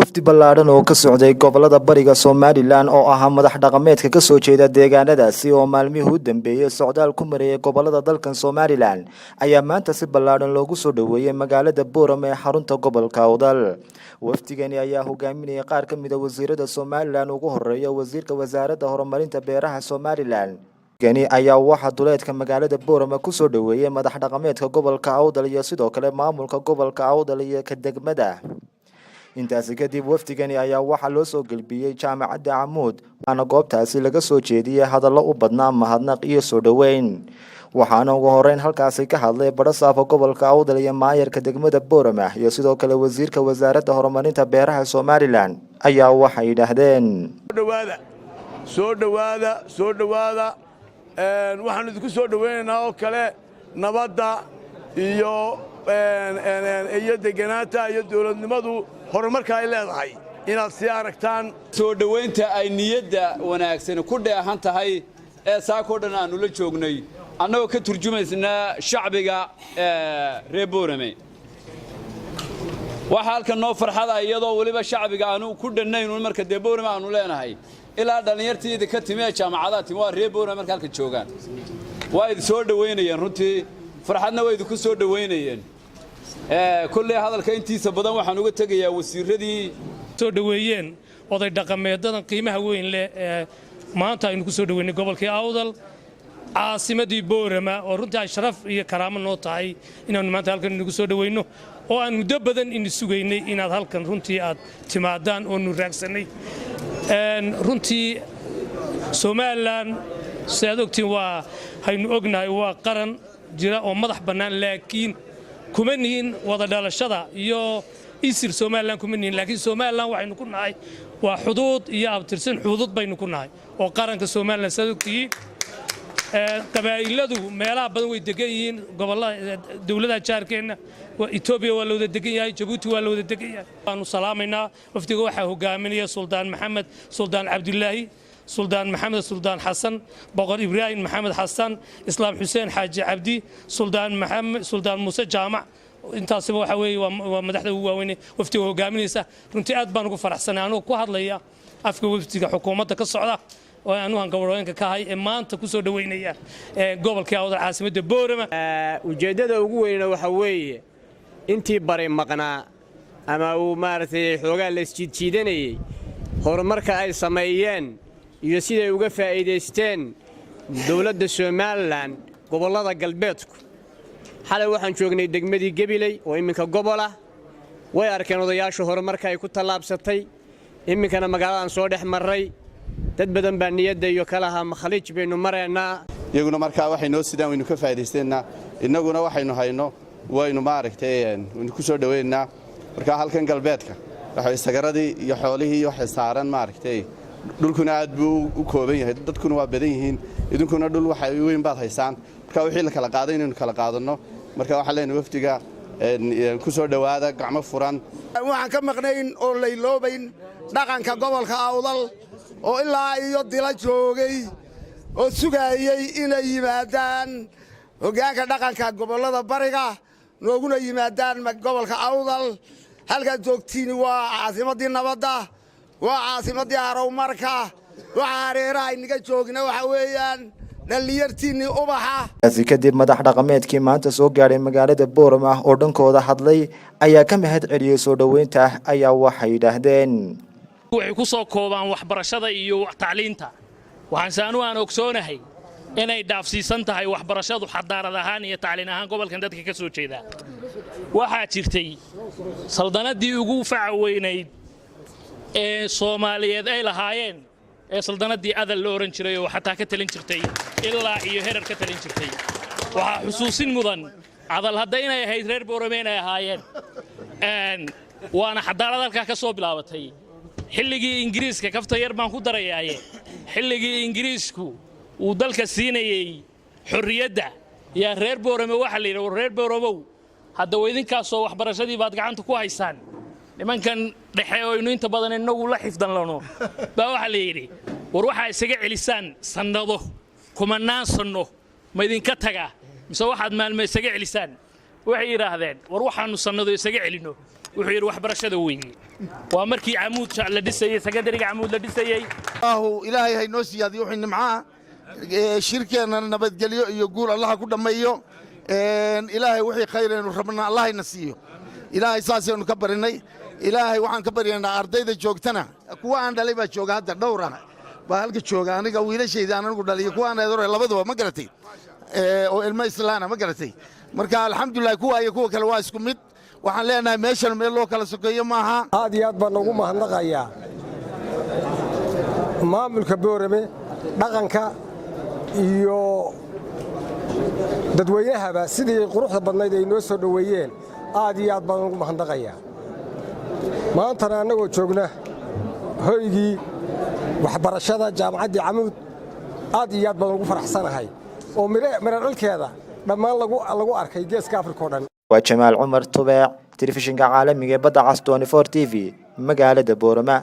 wafdi ballaaran oo ka socday gobolada bariga Somaliland oo ahaa madax dhaqameedka ka soo jeeda deegaanadaasi oo maalmihii u dambeeyay socdaal ku mareeyay gobolada dalkan Somaliland ayaa maanta si ballaaran loogu soo dhaweeyay magaalada Boorama ee xarunta gobolka Awdal. wafdigani ayaa hogaaminayay qaar ka mid ah wasiirada Somaliland ugu horeeya wasiirka wasaaradda horumarinta beeraha Somaliland. gani ayaa waxa duleedka magaalada Boorama ku soo dhaweeyay madax dhaqameedka gobolka Awdal iyo sidoo kale maamulka gobolka Awdal iyo ka degmada. intaasi kadib wafdigani ayaa waxa loo soo galbiyay jaamacadda Amuud ana goobtaasi laga soo jeediyay hadallo u badnaa mahadnaq iyo soo dhaweyn. waxaana ugu horeyn halkaasi ka hadlay barasaafka gobolka Awdal iyo maayarka degmada Boorama iyo sidoo kale wasiirka wasaaradda horumarinta beeraha Somaliland ayaa waxay yiraahdeen soo dhawaada waxaan idinku soo dhaweynaynaa oo kale nabadda iyo deganaanta iyo dawladnimadu horumarka ay leedahay inaad si aragtaan soo dhaweynta ay niyadda wanaagsan ku dheehan tahay ee saako dhan aanu la joognay annagoo ka turjumaysna shacbiga reer Boorame waxa halkan noo farxada iyadoo waliba shacbiga aanu ku dhannayn marka de Boorame aanu leenahay ilaa dhalinyartii ka timay jaamacadaha timay reer Boorame marka halka joogan way soo dhaweynayeen runtii farxadna way ku soo dhaweynayeen kulli hadalka intiisa badan waxaan uga tagayaa wasiiradii soo dhaweeyeen oday dhaqameedadan qiimaha weyn leh maanta aynu ku soo dhaweynay gobolka Awdal caasimadii Boorama oo runtii sharaf iyo karaamo noo tahay inaanu maanta halkan ugu soo dhaweyno oo aan muddo badan in sugaynay inaad halkan runtii aad timaadaan oo nu raagsanay runtii Somaliland saadogtiin waa haynu ognahay waa qaran jira oo madax bannaan laakiin kuma nihin wada dhalashada iyo isir Somaliland kuma nihin laakiin Somaliland waxaynu ku nahay waa xuduud iyo abtirsan xuduud baynu ku nahay oo qaranka Somaliland saadogtii qabaa'iladu meelaha badan way degan yihiin gobolada dawladda jaarkeena Ethiopia waa loo degan yahay Djibouti waa loo degan yahay aanu salaamayna wafdiga waxa hogaaminaya Sultan Maxamed Sultan Abdullahi Sultan Maxamed Sultan Xasan Boqor Ibrahim Maxamed Xasan Islaam Xuseen Xaaji Cabdi Sultan Maxamed Sultan Muuse Jaamac intaasba waxa weey waa madaxda ugu waaweyn wafdiga hogaaminaysa runtii aad baan ugu faraxsanahay anoo ku hadlaya afka wafdiga xukuumadda ka socda oo aanu gobolka ka hay maanta ku soo dhaweynaya gobolka Awdal caasimadda Boorama ujeedada ugu weyn waxa weeye intii bari maqnaa ama uu maartay xoogaa la isjiidanayay horumarka ay sameeyeen iyo siday uga faa'iideysteen dawladda Somaliland gobolada galbeedku xalay waxaan joognay degmadii Gabiley oo iminka gobol ah way arkeen odayaasha horumarka ay ku talaabsatay iminkana magaaladan soo dhex maray dad badan baa niyadda iyo kalaha makhalij baynu mareynaa iyaguna markaa waxay noo sidaan waynu ka faa'iideysteena innaguna waxaynu hayno waynu maaragtay waynu ku soo dhaweynaa markaa halkan galbeedka waxa sagaradii iyo xoolihii iyo xisaaran maaragtay dhulkuna aad buu u kooban yahay dadkuna waa badan yihiin idinkuna dhul waxa weyn baad haysaan markaa wixii la kala qaaday inaynu kala qaadano markaa waxa leenahay wafdiga ku soo dhawaada gacmo furan waxaan ka maqnayn oo leyloobayn dhaqanka gobolka Awdal oo ilaa iyo dila joogay oo sugayay inay yimaadaan hoggaanka dhaqanka gobolada bariga nooguna yimaadaan gobolka Awdal halka joogtiin waa caasimadii nabadda waa caasimadii horumarka waxa hareeraha inaga joogna waxa weeyaan dhalinyartii ubaxa kadib madax dhaqameedkii maanta soo gaaray magaalada Boorama oo dhankooda hadlay ayaa ka mahad celiyay soo dhaweynta ayaa waxay yiraahdeen waxay ku soo koobaan waxbarashada iyo tacliinta waxaan aan ogsoonahay inay dhaafsiisan tahay waxbarashadu xadaarad ahaan iyo tacliin ahaan gobolkan dadka ka soo jeeda waxa jirtay saldanadii ugu facweynayd ee Soomaaliyeed ay lahaayeen ee saldanadii adal loo oran jiray oo xataa ka talin jirtay ilaa iyo herar ka talin jirtay waxa xusuusin mudan adal haday inay ahayd reer Boorame ay ahaayeen waana xadaarad halka ka soo bilaabatay xilligii Ingiriiska kafta yar baan ku darayay xilligii Ingiriisku uu dalka siinayay xorriyadda ya reer Boorame waxa la yiraahdo reer Booramo hadda weydinkaas oo waxbarashadii baad gacanta ku haysaan nimankan dhexe oo inta badan inagu la xifdan lano baa waxa la yiri war waxa isaga celisaan sanado kumanaan sano ma idinka taga mise waxaad maalmo isaga celisaan waxay yiraahdeen war waxaanu sanado isaga celino wuxuu yidhi waxbarashada weeye waa markii camuud la dhisayey sekondariga camuud la dhisayey ilaahay haynoo siyaadiyo wixii nimcaha shirkeenna nabadgelyo iyo guul allaha ku dhammeeyo ilaahay wixii khayreenu rabna allahayna siiyo ilaahay saasaynu ka barinay ilaahay waxaan ka baryaynaa ardayda joogtana kuwa aan dhalay baa jooga hadda dhowr ah baa halka jooga aniga wiilashayda aan anigu dhaliyo kuwa aan eedore labaduba ma garatay oo ilmo islaana ma garatay marka alxamdulilah kuwa iyo kuwa kale waa isku mid waxaan leenahay meeshan meel loo kala sokeeyo maaha aad iyo aad baan ugu mahadnaqayaa maamulka Boorame dhaqanka iyo dadweynahaba sidii quruxda badnayd ay noo soo dhaweeyeen aad iyo aad baan ugu mahadnaqayaa maanta anagoo joogna hoygii waxbarashada jaamacadda Camuud aad iyo aad baan ugu faraxsanahay oo mira dhalkeeda dhammaan lagu arkay geeska Afrika oo dhan waa Jamaal Cumar Tubeec telefishinka caalamiga ee badda cas 24 TV magaalada Boorama